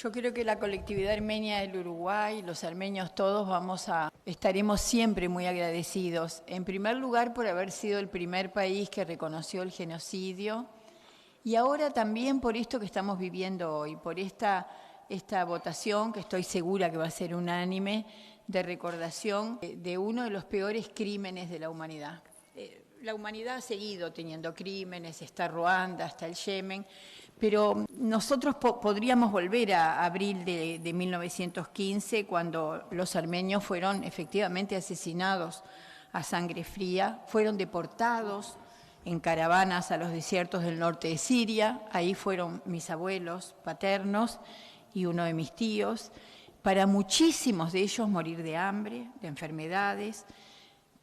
Yo creo que la colectividad armenia del Uruguay, los armenios todos, estaremos siempre muy agradecidos. En primer lugar, por haber sido el primer país que reconoció el genocidio y ahora también por esto que estamos viviendo hoy, por esta votación que estoy segura que va a ser unánime de recordación de uno de los peores crímenes de la humanidad. La humanidad ha seguido teniendo crímenes, está Ruanda, está el Yemen, pero nosotros podríamos volver a abril de 1915, cuando los armenios fueron efectivamente asesinados a sangre fría, fueron deportados en caravanas a los desiertos del norte de Siria, ahí fueron mis abuelos paternos y uno de mis tíos, para muchísimos de ellos morir de hambre, de enfermedades.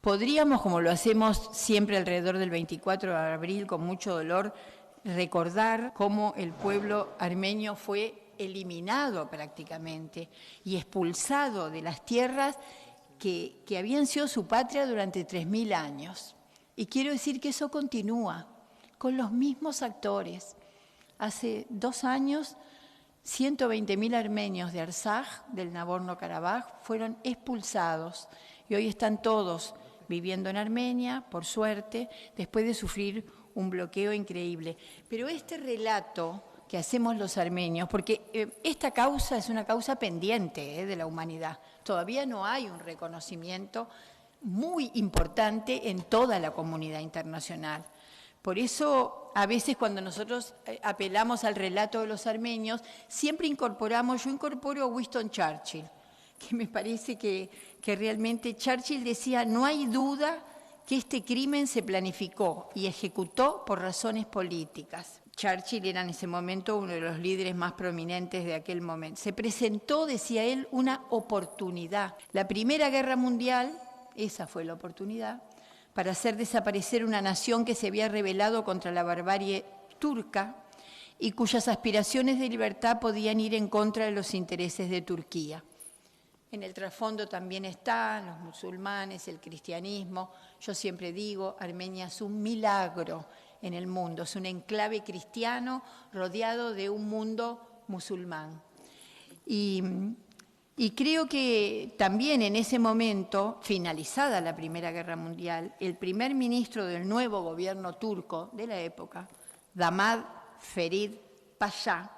Podríamos, como lo hacemos siempre alrededor del 24 de abril, con mucho dolor, recordar cómo el pueblo armenio fue eliminado prácticamente y expulsado de las tierras que habían sido su patria durante 3000 años. Y quiero decir que eso continúa con los mismos actores. Hace 2 años, 120.000 armenios de Artsaj, del Nagorno-Karabaj, fueron expulsados y hoy están todos viviendo en Armenia, por suerte, después de sufrir un bloqueo increíble. Pero este relato que hacemos los armenios, porque esta causa es una causa pendiente de la humanidad, todavía no hay un reconocimiento muy importante en toda la comunidad internacional. Por eso, a veces cuando nosotros apelamos al relato de los armenios, siempre yo incorporo a Winston Churchill, que me parece que realmente Churchill decía, no hay duda que este crimen se planificó y ejecutó por razones políticas. Churchill era en ese momento uno de los líderes más prominentes de aquel momento. Se presentó, decía él, una oportunidad. La Primera Guerra Mundial, esa fue la oportunidad, para hacer desaparecer una nación que se había rebelado contra la barbarie turca y cuyas aspiraciones de libertad podían ir en contra de los intereses de Turquía. En el trasfondo también están los musulmanes, el cristianismo. Yo siempre digo, Armenia es un milagro en el mundo, es un enclave cristiano rodeado de un mundo musulmán. Y creo que también en ese momento, finalizada la Primera Guerra Mundial, el primer ministro del nuevo gobierno turco de la época, Damad Ferid Pasha,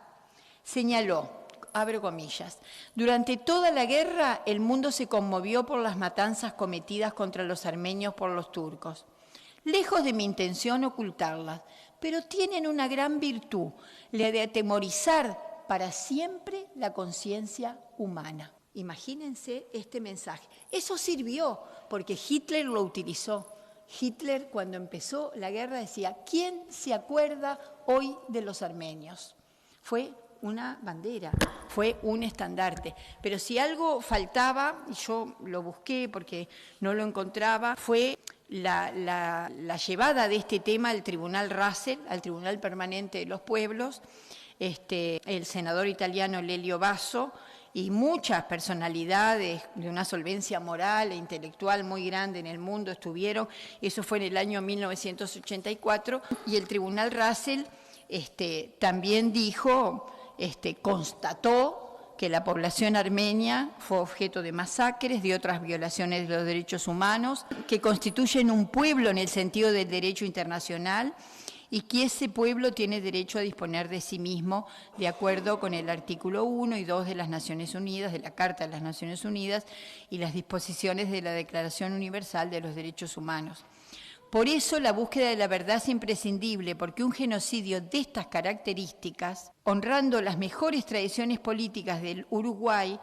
señaló, abro comillas, durante toda la guerra el mundo se conmovió por las matanzas cometidas contra los armenios por los turcos. Lejos de mi intención ocultarlas, pero tienen una gran virtud, la de atemorizar para siempre la conciencia humana. Imagínense este mensaje. Eso sirvió porque Hitler lo utilizó. Hitler, cuando empezó la guerra, decía, ¿quién se acuerda hoy de los armenios? Fue una bandera, fue un estandarte. Pero si algo faltaba, y yo lo busqué porque no lo encontraba, fue la llevada de este tema al Tribunal Russell, al Tribunal Permanente de los Pueblos. El senador italiano Lelio Basso y muchas personalidades de una solvencia moral e intelectual muy grande en el mundo estuvieron. Eso fue en el año 1984 y el Tribunal Russell también constató que la población armenia fue objeto de masacres, de otras violaciones de los derechos humanos, que constituyen un pueblo en el sentido del derecho internacional y que ese pueblo tiene derecho a disponer de sí mismo de acuerdo con el artículo 1 y 2 de las Naciones Unidas, de la Carta de las Naciones Unidas y las disposiciones de la Declaración Universal de los Derechos Humanos. Por eso la búsqueda de la verdad es imprescindible, porque un genocidio de estas características, honrando las mejores tradiciones políticas del Uruguay,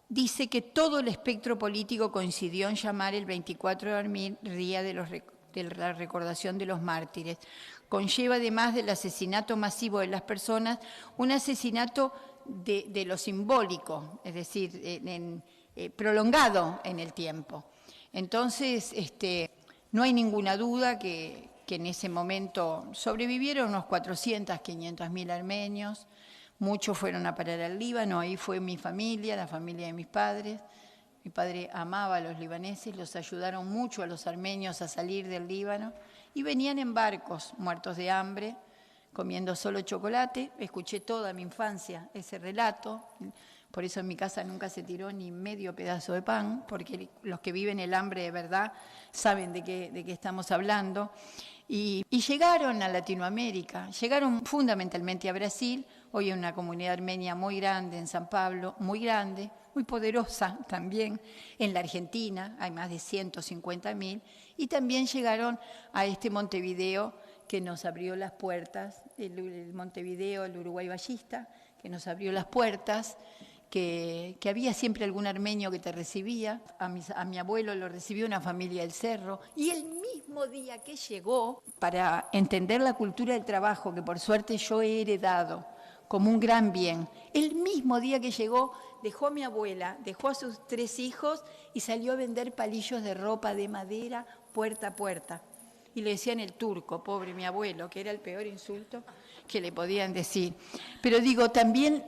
dice que todo el espectro político coincidió en llamar el 24 de abril Día de la Recordación de los Mártires. Conlleva, además del asesinato masivo de las personas, un asesinato de lo simbólico, es decir, prolongado en el tiempo. Entonces, no hay ninguna duda que en ese momento sobrevivieron unos 400, 500.000 armenios, muchos fueron a parar al Líbano, ahí fue mi familia, la familia de mis padres. Mi padre amaba a los libaneses, los ayudaron mucho a los armenios a salir del Líbano y venían en barcos muertos de hambre, comiendo solo chocolate. Escuché toda mi infancia ese relato. Por eso en mi casa nunca se tiró ni medio pedazo de pan, porque los que viven el hambre de verdad saben de qué estamos hablando. Y llegaron a Latinoamérica, llegaron fundamentalmente a Brasil. Hoy hay una comunidad armenia muy grande en San Pablo, muy grande, muy poderosa también. En la Argentina hay más de 150.000. Y también llegaron a este Montevideo que nos abrió las puertas, el Montevideo, el Uruguay Ballista, que nos abrió las puertas, que había siempre algún armenio que te recibía. A mi abuelo lo recibió una familia del Cerro. Y el mismo día que llegó, para entender la cultura del trabajo, que por suerte yo he heredado como un gran bien, el mismo día que llegó, dejó a mi abuela, dejó a sus 3 hijos y salió a vender palillos de ropa de madera puerta a puerta. Y le decían el turco, pobre mi abuelo, que era el peor insulto que le podían decir. Pero digo, también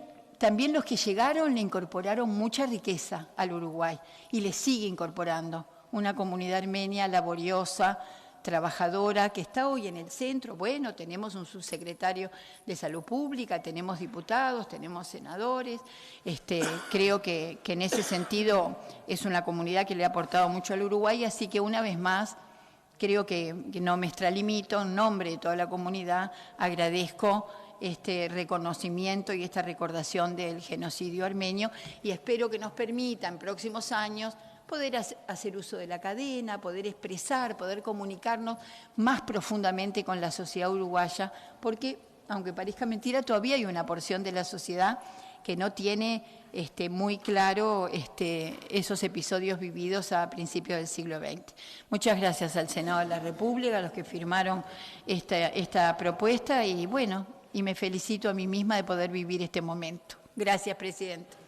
los que llegaron le incorporaron mucha riqueza al Uruguay y le sigue incorporando una comunidad armenia laboriosa, trabajadora, que está hoy en el centro. Bueno, tenemos un subsecretario de Salud Pública, tenemos diputados, tenemos senadores. Creo que en ese sentido es una comunidad que le ha aportado mucho al Uruguay, así que una vez más, creo que no me extralimito, en nombre de toda la comunidad, agradezco este reconocimiento y esta recordación del genocidio armenio y espero que nos permita en próximos años poder hacer uso de la cadena, poder expresar, poder comunicarnos más profundamente con la sociedad uruguaya, porque, aunque parezca mentira, todavía hay una porción de la sociedad que no tiene muy claro esos episodios vividos a principios del siglo XX. Muchas gracias al Senado de la República, a los que firmaron esta propuesta y bueno, y me felicito a mí misma de poder vivir este momento. Gracias, Presidente.